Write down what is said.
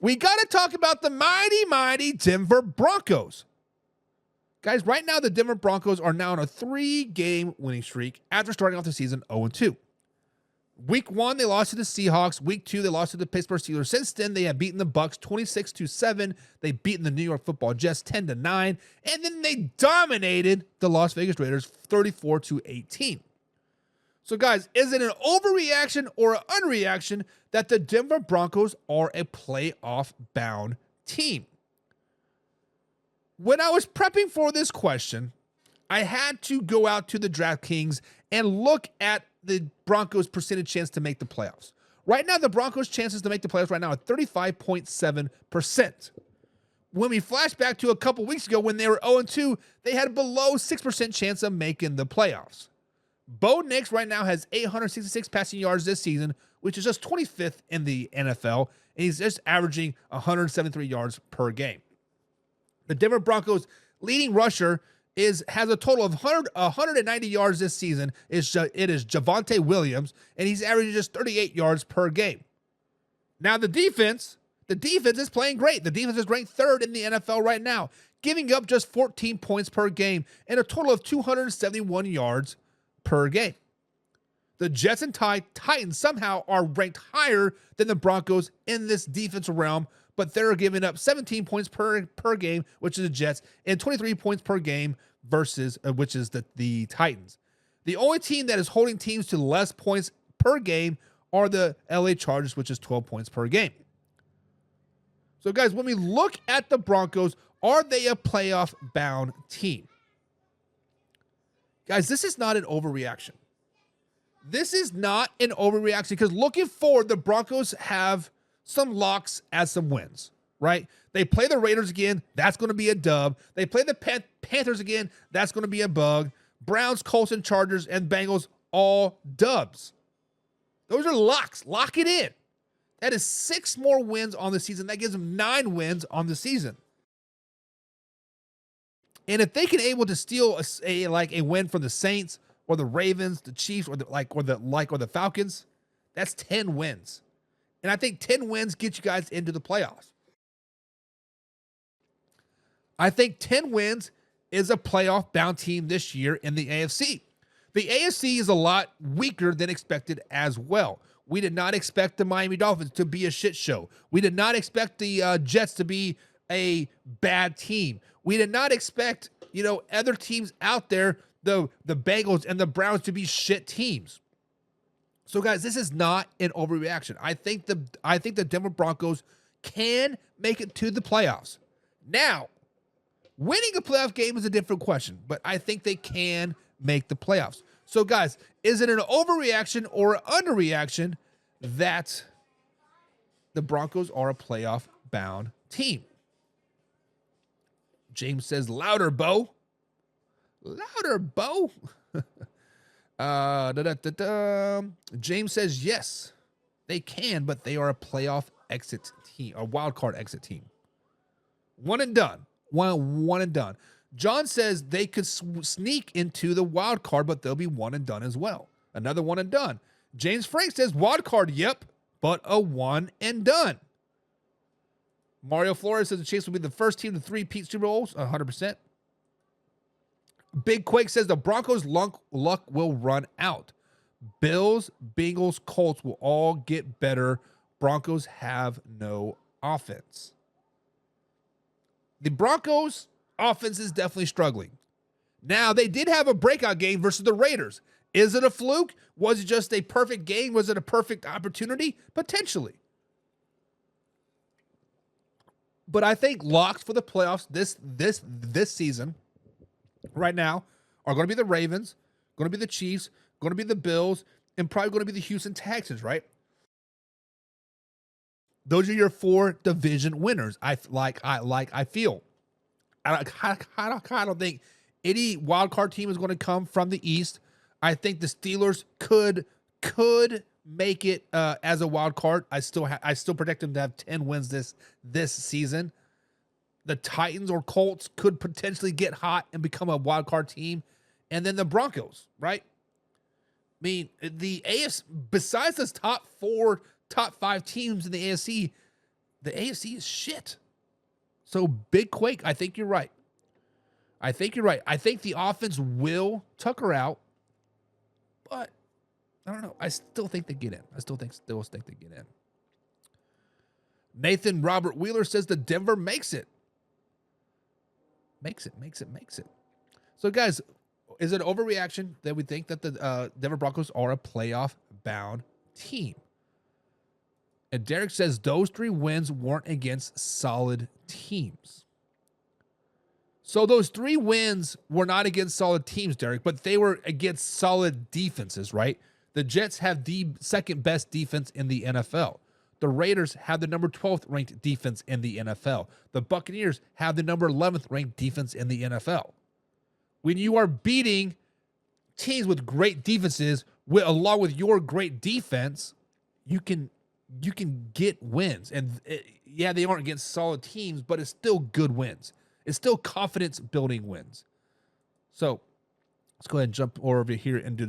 we got to talk about the mighty, mighty Denver Broncos. Guys, right now the Denver Broncos are now on a 3-game winning streak after starting off the season 0-2. Week 1, they lost to the Seahawks. Week 2, they lost to the Pittsburgh Steelers. Since then, they have beaten the Bucs 26-7. They've beaten the New York Football Jets 10-9. And then they dominated the Las Vegas Raiders 34-18. So, guys, is it an overreaction or an underreaction that the Denver Broncos are a playoff-bound team? When I was prepping for this question, I had to go out to the DraftKings and look at the Broncos' percentage chance to make the playoffs. Right now, the Broncos' chances to make the playoffs right now are 35.7%. When we flash back to a couple weeks ago when they were 0-2, they had a below 6% chance of making the playoffs. Bo Nix right now has 866 passing yards this season, which is just 25th in the NFL, and he's just averaging 173 yards per game. The Denver Broncos' leading rusher has a total of 190 yards this season. It is Javonte Williams, and he's averaging just 38 yards per game. Now the defense is playing great. The defense is ranked 3rd in the NFL right now, giving up just 14 points per game and a total of 271 yards per game. The Jets and Titans somehow are ranked higher than the Broncos in this defensive realm, but they're giving up 17 points per game, which is the Jets, and 23 points per game versus which is the Titans. The only team that is holding teams to less points per game are the LA Chargers, which is 12 points per game. So, guys, when we look at the Broncos, are they a playoff-bound team? Guys, this is not an overreaction. This is not an overreaction because looking forward, the Broncos have some locks as some wins, right? They play the Raiders again. That's going to be a dub. They play the Panthers again. That's going to be a bug. Browns, Colts, and Chargers, and Bengals, all dubs. Those are locks. Lock it in. That is 6 more wins on the season. That gives them 9 wins on the season. And if they can able to steal a win from the Saints or the Ravens, the Chiefs, or the Falcons, that's 10 wins. And I think 10 wins get you guys into the playoffs. I think 10 wins is a playoff-bound team this year in the AFC. The AFC is a lot weaker than expected as well. We did not expect the Miami Dolphins to be a shit show. We did not expect the Jets to be a bad team. We did not expect, other teams out there, the Bengals and the Browns, to be shit teams. So, guys, this is not an overreaction. I think the Denver Broncos can make it to the playoffs. Now, winning a playoff game is a different question, but I think they can make the playoffs. So, guys, is it an overreaction or an underreaction that the Broncos are a playoff-bound team? James says, louder, Bo. Louder, Bo. James says, yes, they can, but they are a playoff exit team, a wild card exit team. One and done. One and done. John says they could sneak into the wild card, but they'll be one and done as well. Another one and done. James Frank says wild card, yep, but a one and done. Mario Flores says the Chiefs will be the first team to 3-peat Super Bowls, 100%. Big Quake says the Broncos' luck will run out. Bills, Bengals, Colts will all get better. Broncos have no offense. The Broncos' offense is definitely struggling. Now, they did have a breakout game versus the Raiders. Is it a fluke? Was it just a perfect game? Was it a perfect opportunity? Potentially. But I think locks for the playoffs this season right now are going to be the Ravens, going to be the Chiefs, going to be the Bills, and probably going to be the Houston Texans, right? Those are your 4 division winners. I feel. I don't think any wild card team is going to come from the East. I think the Steelers could make it as a wild card. I still predict them to have 10 wins this season. The Titans or Colts could potentially get hot and become a wild card team, and then the Broncos, right? I mean, the AFC, besides the top 5 teams in the AFC, the AFC is shit. So big quake. I think you're right. I think the offense will Tucker out, but I don't know. I still think they get in. I still think they get in. Nathan Robert Wheeler says the Denver makes it. Makes it. So, guys, is it an overreaction that we think that the Denver Broncos are a playoff-bound team? And Derek says those 3 wins weren't against solid teams. So those 3 wins were not against solid teams, Derek, but they were against solid defenses, right? The Jets have the second best defense in the NFL. The Raiders have the number 12th ranked defense in the NFL. The Buccaneers have the number 11th ranked defense in the NFL. When you are beating teams with great defenses, along with your great defense, you can get wins. And yeah, they aren't against solid teams, but it's still good wins. It's still confidence building wins. So let's go ahead and jump over here into